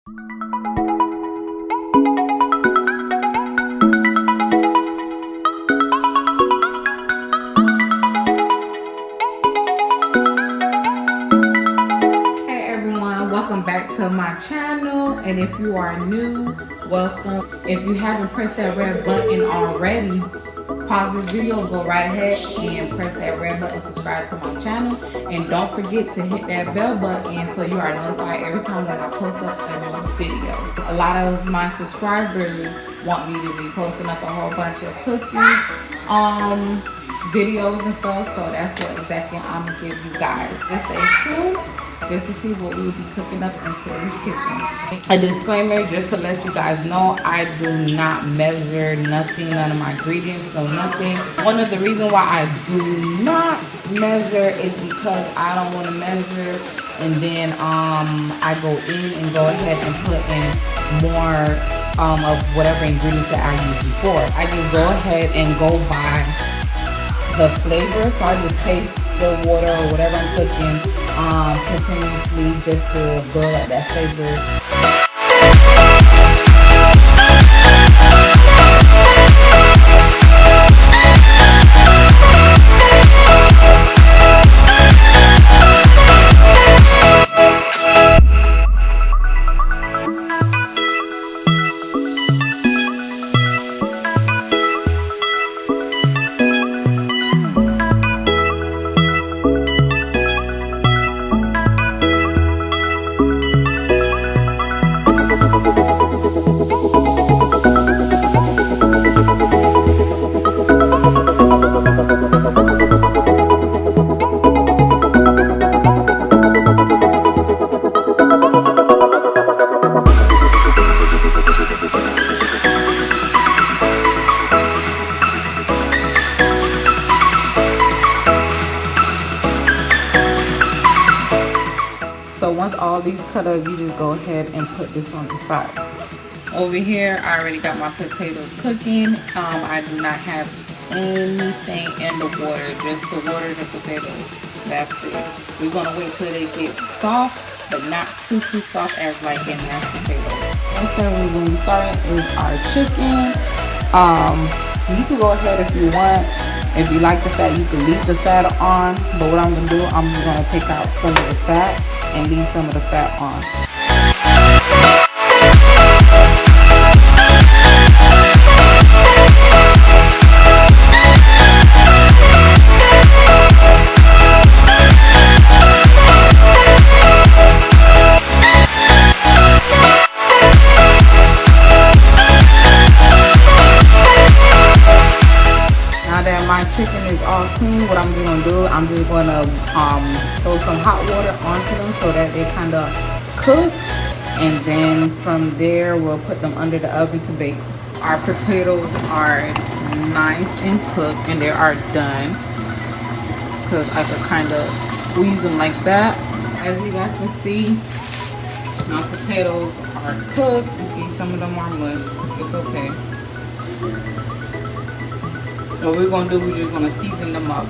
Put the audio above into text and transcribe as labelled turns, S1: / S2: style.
S1: Welcome back to my channel, and if you are new, welcome. If you haven't pressed that red button already, pause this video, go right ahead and press that red button, subscribe to my channel, and don't forget to hit that bell button so you are notified every time when I post up a new video. A lot of my subscribers want me to be posting up a whole bunch of cooking videos and stuff, so that's what exactly I'm gonna give you guys. Just stay tuned just to see what we will be cooking up in today's kitchen. A disclaimer, just to let you guys know, I do not measure nothing, none of my ingredients, no nothing. One of the reasons why I do not measure is because I don't want to measure and then I go in and go ahead and put in more of whatever ingredients that I used before. I just go ahead and go by the flavor, so I just taste the water or whatever I'm cooking continuously just to build up that flavor. So once all these cut up, you just go ahead and put this on the side. Over here, I already got my potatoes cooking. I do not have anything in the water, just the water and the potatoes. That's it. We're gonna wait till they get soft, but not too soft as like in mashed potatoes. Next thing we're gonna be starting is our chicken. You can go ahead if you want. If you like the fat, you can leave the fat on. But what I'm gonna do, I'm just gonna take out some of the fat and leave some of the fat on. My chicken is all clean. What I'm just gonna do, I'm just gonna throw some hot water onto them so that they kind of cook, and then from there we'll put them under the oven to bake. Our potatoes are nice and cooked, and they are done because I could kind of squeeze them like that. As you guys can see, my potatoes are cooked. You see some of them are mush. It's okay. What we're gonna do, we're just gonna season them up.